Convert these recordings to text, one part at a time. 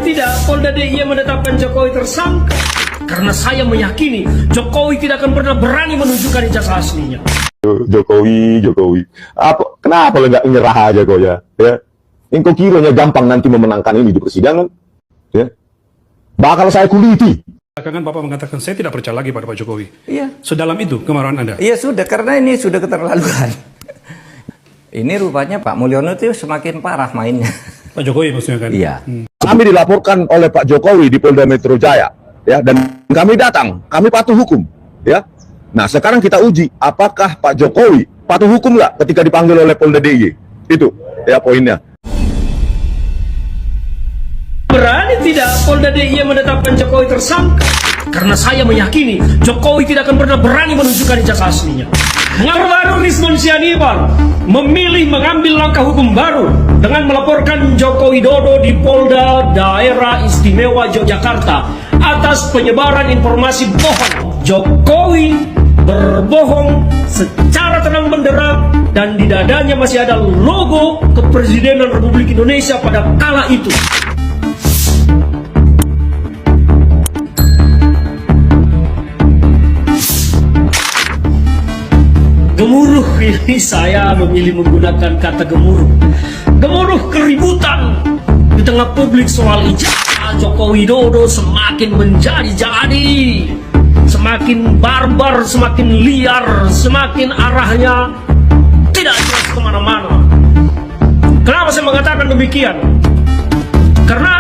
tidak, Polda DIY menetapkan Jokowi tersangka karena saya meyakini Jokowi tidak akan pernah berani menunjukkan ijazah aslinya. Jokowi, kenapa lo nggak nyerah aja kok ya? Engkau kiranya gampang nanti memenangkan ini di persidangan? Ya, bakal saya kuliti. Belakangan Bapak mengatakan saya tidak percaya lagi pada Pak Jokowi. Iya. Sedalam itu kemarahan Anda? Iya sudah, karena ini sudah keterlaluan. Ini rupanya Pak Mulyono itu semakin parah mainnya. Pak Jokowi maksudnya kan? Iya. Kami dilaporkan oleh Pak Jokowi di Polda Metro Jaya, ya, dan kami datang, kami patuh hukum, ya. Nah, sekarang kita uji apakah Pak Jokowi patuh hukum nggak ketika dipanggil oleh Polda DIY. Itu, ya, poinnya. Berani tidak Polda DIY menetapkan Jokowi tersangka karena saya meyakini Jokowi tidak akan pernah berani menunjukkan ijazah aslinya. Mengapa baru Rismon Sianipar memilih mengambil langkah hukum baru dengan melaporkan Joko Widodo di Polda Daerah Istimewa Yogyakarta atas penyebaran informasi bohong. Jokowi berbohong secara terang benderang dan di dadanya masih ada logo Kepresidenan Republik Indonesia pada kala itu. Gemuruh, ini saya memilih menggunakan kata gemuruh. Gemuruh keributan di tengah publik soal ijazah Joko Widodo semakin menjadi-jadi, semakin barbar, semakin liar, semakin arahnya tidak jelas kemana-mana. Kenapa saya mengatakan demikian? Karena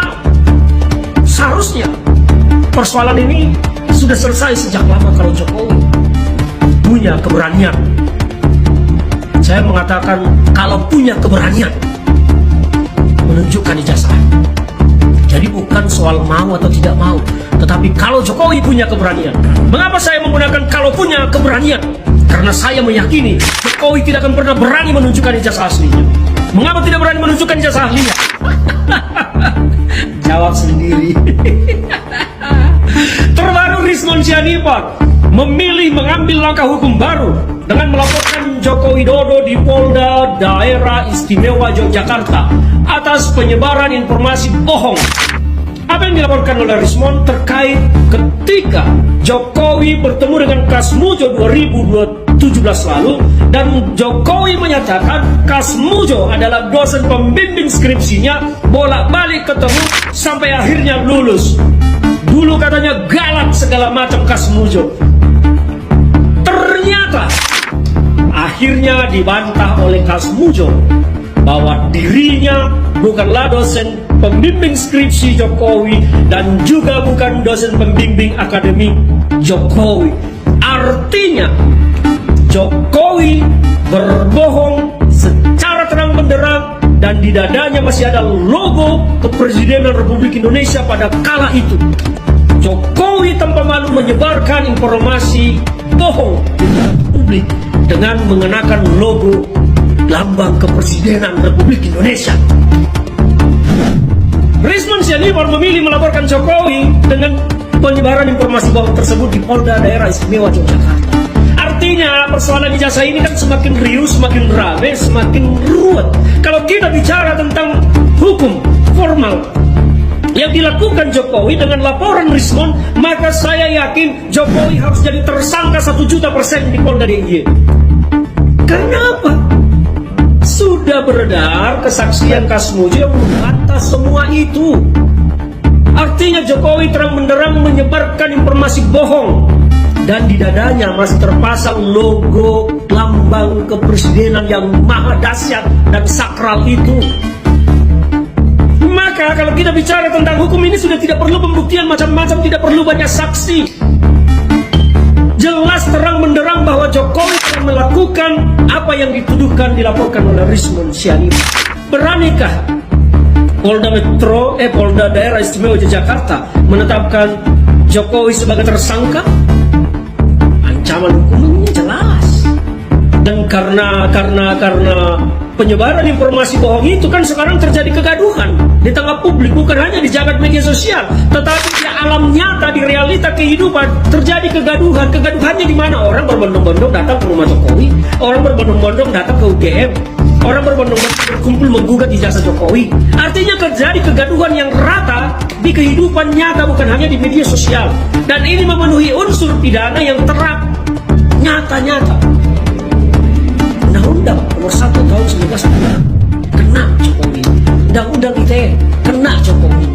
seharusnya persoalan ini sudah selesai sejak lama kalau Jokowi punya keberanian. Saya mengatakan kalau punya keberanian menunjukkan ijazah. Jadi bukan soal mau atau tidak mau, tetapi kalau Jokowi punya keberanian. Mengapa saya menggunakan kalau punya keberanian? Karena saya meyakini Jokowi tidak akan pernah berani menunjukkan ijazah aslinya. Mengapa tidak berani menunjukkan ijazah aslinya? Jawab sendiri. Terbaru Rismon Sianipar memilih mengambil langkah hukum baru dengan melaporkan Joko Widodo di Polda Daerah Istimewa Yogyakarta atas penyebaran informasi bohong. Apa yang dilaporkan oleh Rismon terkait ketika Jokowi bertemu dengan Kasmujo 2017 lalu, dan Jokowi menyatakan Kasmujo adalah dosen pembimbing skripsinya, bolak-balik ketemu sampai akhirnya lulus. Dulu katanya galak segala macam Kasmujo. Ternyata akhirnya dibantah oleh Kasmujo bahwa dirinya bukanlah dosen pembimbing skripsi Jokowi dan juga bukan dosen pembimbing akademik Jokowi. Artinya Jokowi berbohong secara terang benderang dan di dadanya masih ada logo Kepresidenan Republik Indonesia pada kala itu. Jokowi tanpa malu menyebarkan informasi bohong di publik dengan mengenakan logo lambang Kepresidenan Republik Indonesia. Rismon Sianipar memilih melaporkan Jokowi dengan penyebaran informasi bohong tersebut di Polda Daerah Istimewa Yogyakarta. Artinya persoalan ijazah ini kan semakin riuh, semakin rame, semakin ruwet. Kalau kita bicara tentang hukum formal yang dilakukan Jokowi dengan laporan Rismon, maka saya yakin Jokowi harus jadi tersangka 1.000.000% di Polda DIY. Kenapa? Sudah beredar kesaksian Kasmujo yang membantah semua itu. Artinya Jokowi terang benderang menyebarkan informasi bohong dan di dadanya masih terpasang logo lambang kepresidenan yang maha dahsyat dan sakral itu. Maka kalau kita bicara tentang hukum ini sudah tidak perlu pembuktian macam-macam, tidak perlu banyak saksi. Jelas terang benderang bahwa Jokowi telah melakukan apa yang dituduhkan, dilaporkan oleh Rismon Sianipar. Beranikah Polda Daerah Istimewa Yogyakarta menetapkan Jokowi sebagai tersangka? Ancaman hukumnya jelas. Dan karena penyebaran informasi bohong itu kan sekarang terjadi kegaduhan di tengah publik, bukan hanya di jagat media sosial, tetapi di alam nyata, di realita kehidupan terjadi kegaduhan. Kegaduhannya di mana? Orang berbondong-bondong datang ke rumah Jokowi, orang berbondong-bondong datang ke UGM, orang berbondong-bondong berkumpul menggugat ijazah Jokowi. Artinya terjadi kegaduhan yang rata di kehidupan nyata, bukan hanya di media sosial. Dan ini memenuhi unsur pidana yang terang, nyata-nyata. Undang-Undang nomor 1 tahun 1996 kena Jokowi. Undang-Undang ITE kena Jokowi.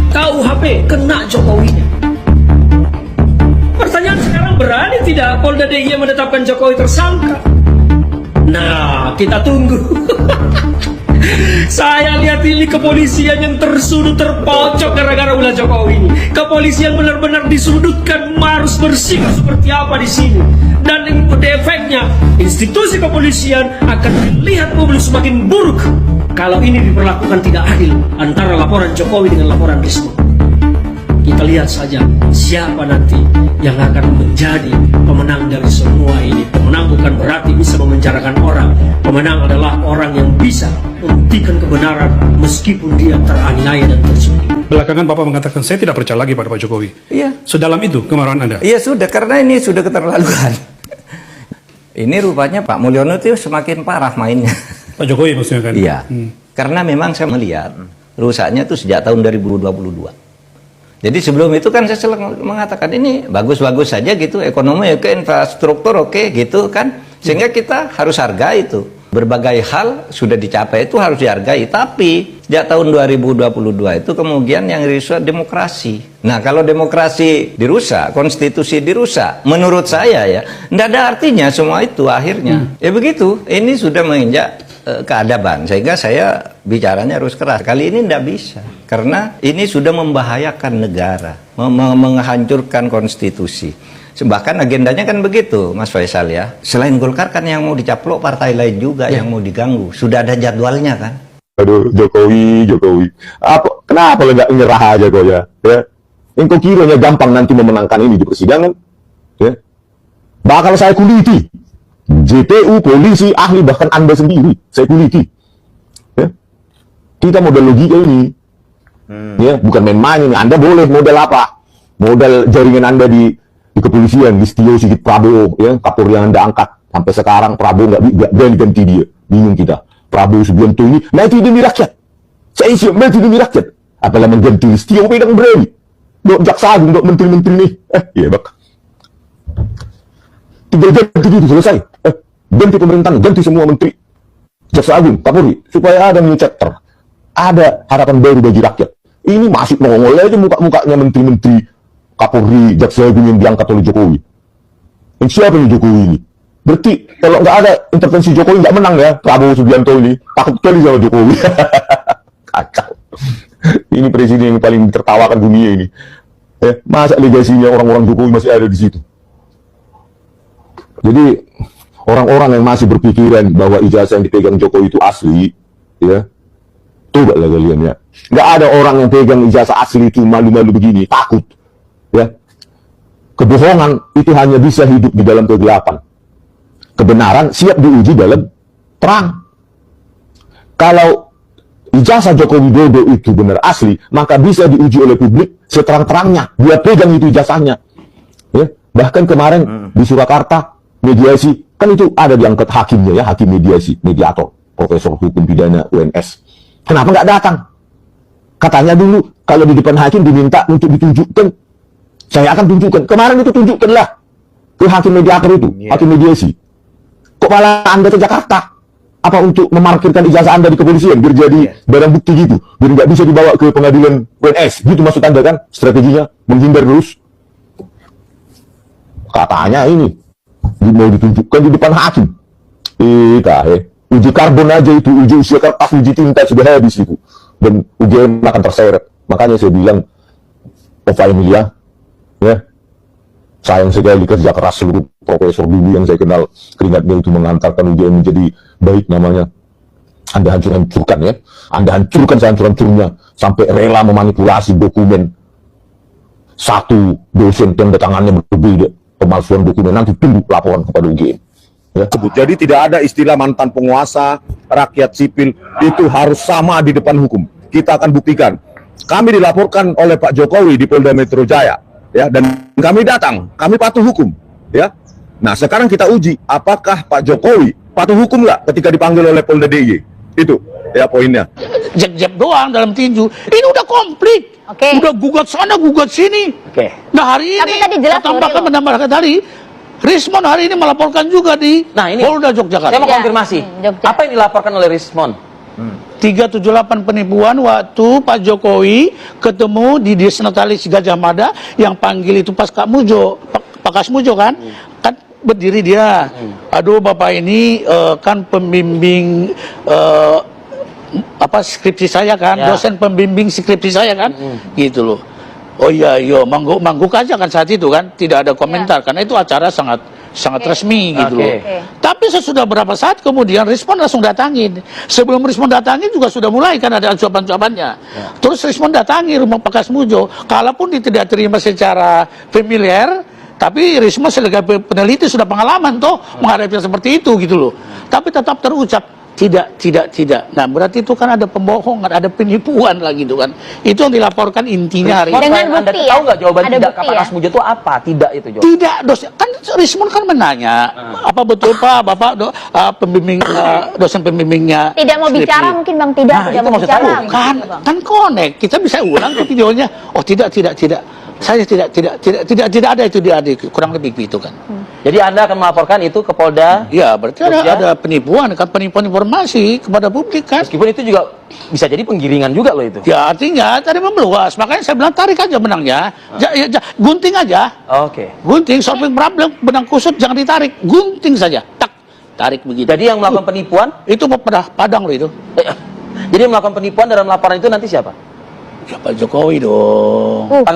KUHP kena Jokowinya. Pertanyaan sekarang, berani tidak Polda DIY menetapkan Jokowi tersangka? Nah, kita tunggu. Saya lihat ini kepolisian yang tersudut, terpojok gara-gara ulah Jokowi ini. Kepolisian benar-benar disudutkan, harus bersikap seperti apa di sini. Dan efeknya, institusi kepolisian akan dilihat publik semakin buruk kalau ini diperlakukan tidak adil antara laporan Jokowi dengan laporan Risma. Kita lihat saja siapa nanti yang akan menjadi pemenang dari semua ini. Pemenang bukan berarti bisa memenjarakan orang. Pemenang adalah orang yang bisa membuktikan kebenaran meskipun dia teraniaya dan tersinggung. Belakangan Bapak mengatakan saya tidak percaya lagi pada Pak Jokowi. Iya. Sedalam itu kemarahan Anda? Iya sudah, karena ini sudah keterlaluan. Ini rupanya Pak Mulyono itu semakin parah mainnya. Pak Jokowi maksudnya kan? Iya. Karena memang saya melihat rusaknya itu sejak tahun 2022. Jadi sebelum itu kan saya selalu mengatakan ini bagus-bagus saja gitu, ekonomi oke, infrastruktur oke gitu kan. Sehingga kita harus hargai itu. Berbagai hal sudah dicapai itu harus dihargai. Tapi sejak tahun 2022 itu kemudian yang dirusak demokrasi. Nah kalau demokrasi dirusak, konstitusi dirusak, menurut saya ya, tidak ada artinya semua itu akhirnya. Ya begitu, ini sudah menginjak keadaban, sehingga saya bicaranya harus keras. Kali ini tidak bisa, karena ini sudah membahayakan negara, menghancurkan konstitusi. Bahkan agendanya kan begitu, Mas Faisal ya. Selain Golkar kan yang mau dicaplok partai lain juga yang mau diganggu. Sudah ada jadwalnya kan. Aduh, Jokowi. Kenapa lo nggak nyerah aja kok ya? Engkau kiranya gampang nanti memenangkan ini di persidangan? Ya, bakal saya kuliti. JPU, polisi, ahli, bahkan Anda sendiri, saya kuliti. Ya. Kita modal logika ini, ya, bukan main-main ini. Anda boleh modal apa? Modal jaringan Anda di kepolisian, di Setio Sigit Prabowo, ya, Kapolri yang Anda angkat. Sampai sekarang Prabowo nggak berani ganti dia. Bingung kita. Prabowo Subianto ini mati demi rakyat. Saya siap mati demi rakyat. Apalagi mengganti Setio Pedang berani. Dok jaksa agung, dok menteri-menteri nih. Iya bak. Tinggal ganti gitu, selesai. Ganti pemerintahan, ganti semua menteri, jaksa agung, Kapolri, supaya ada new chapter, ada harapan baru bagi rakyat. Ini masih nongol aja muka-mukanya menteri-menteri, Kapolri, jaksa agung yang diangkat oleh Jokowi. Dan siapa nih Jokowi ini? Berarti kalau nggak ada intervensi Jokowi nggak menang ya, Prabowo Subianto ini takut sekali sama Jokowi. Kacau. Ini presiden yang paling tertawakan dunia ini. Masa legasinya orang-orang Jokowi masih ada di situ? Jadi orang-orang yang masih berpikiran bahwa ijazah yang dipegang Jokowi itu asli, ya, coba lah kalian ya. Nggak ada orang yang pegang ijazah asli itu malu-malu begini, takut, ya. Kebohongan itu hanya bisa hidup di dalam kegelapan. Kebenaran siap diuji dalam terang. Kalau ijazah Joko Widodo itu benar asli, maka bisa diuji oleh publik seterang-terangnya. Dia pegang itu ijazahnya, ya. Bahkan kemarin di Surakarta mediasi, kan itu ada diangkat hakimnya ya, hakim mediasi, mediator, profesor hukum pidana UNS. Kenapa nggak datang? Katanya dulu kalau di depan hakim diminta untuk ditunjukkan, saya akan tunjukkan. Kemarin itu tunjukkanlah ke hakim mediator itu, hakim mediasi. Kok malah Anda ke Jakarta? Apa untuk memarkirkan ijazah Anda di kepolisian biar jadi barang bukti gitu, biar nggak bisa dibawa ke pengadilan UNS? Gitu maksud Anda kan? Strateginya menghindar terus. Katanya ini mau ditunjukkan di depan hakim. Uji karbon aja itu, uji usia kertas, uji tinta sudah habis itu. Dan UGM akan terseret. Makanya saya bilang, Ova Emilia, ya, sayang sekali kerja keras seluruh profesor dulu yang saya kenal, keringatnya itu mengantarkan UGM menjadi baik namanya. Anda hancur-hancurkan ya. Anda hancurkan sehancur-hancurnya. Sampai rela memanipulasi dokumen. Satu dosen tanda tangannya berbeda. Pemalsuan dokumen, nanti tunggu laporan kepada UGM. Ya. Jadi tidak ada istilah mantan penguasa, rakyat sipil, itu harus sama di depan hukum. Kita akan buktikan. Kami dilaporkan oleh Pak Jokowi di Polda Metro Jaya, ya, dan kami datang, kami patuh hukum, ya. Nah sekarang kita uji, apakah Pak Jokowi patuh hukum nggak ketika dipanggil oleh Polda DIY? Itu ya poinnya. Jeb-jeb doang dalam tinju. Ini udah komplit. Oke. Udah gugat sana, gugat sini. Oke. Nah hari Tapi ini tadi jelas tambahkan Nuril. menambahkan tadi Rismon hari ini melaporkan juga di Nah, ini Polda Yogyakarta. saya mau Iya. konfirmasi. Jogja. Apa yang dilaporkan oleh Rismon? 378 penipuan waktu Pak Jokowi ketemu di Desnatalis Gajah Mada yang panggil itu Pak Kasmujo, Pak Kasmujo kan? Kan berdiri dia. Aduh Bapak ini kan pembimbing skripsi saya kan, Ya. dosen pembimbing skripsi saya kan, gitu loh. Oh iya, mangguk aja kan saat itu kan, tidak ada komentar karena itu acara sangat resmi gitu loh. Oke. Tapi sesudah berapa saat kemudian Rismon langsung datangin. Sebelum Rismon datangin juga sudah mulai kan ada cuapan-cuapannya. Terus Rismon datangi rumah Pak Kasmujo. Kalaupun dia tidak terima secara familiar, tapi Rismon sebagai peneliti sudah pengalaman toh menghadapi seperti itu gitu loh. Tapi tetap terucap tidak. Nah berarti itu kan ada pembohongan, ada penipuan lah gitu kan. Itu yang dilaporkan intinya hari ini. Dengan Anda bukti tahu ya? nggak jawaban Ada tidak bukti Pak ya? Kasmujo itu apa? Tidak itu jawaban. Tidak, dosen kan Rismon kan menanya, apa betul Pak, Bapak pembimbing dosen pembimbingnya? Tidak mau skripsi. bicara mungkin Bang, tidak Nah, tidak itu mau maksud bicara. saya. Kan, Gitu, Bang. kan connect. Kita bisa ulang ke videonya. Oh tidak. Saya tidak ada itu di adik, kurang lebih begitu kan. Jadi Anda akan melaporkan itu ke Polda. Ya, berarti Jogja? ada penipuan informasi kepada publik kan. Meskipun itu juga bisa jadi penggiringan juga loh itu. Ya artinya tadi memeluas, makanya saya bilang tarik aja benangnya, gunting aja, Oke. gunting solving problem, benang kusut jangan ditarik, gunting saja, tak, tarik begitu. Jadi yang melakukan penipuan, Itu pada Padang loh itu. jadi yang melakukan penipuan dalam laporan itu nanti siapa? Ya Pak Jokowi dong. Tanggapan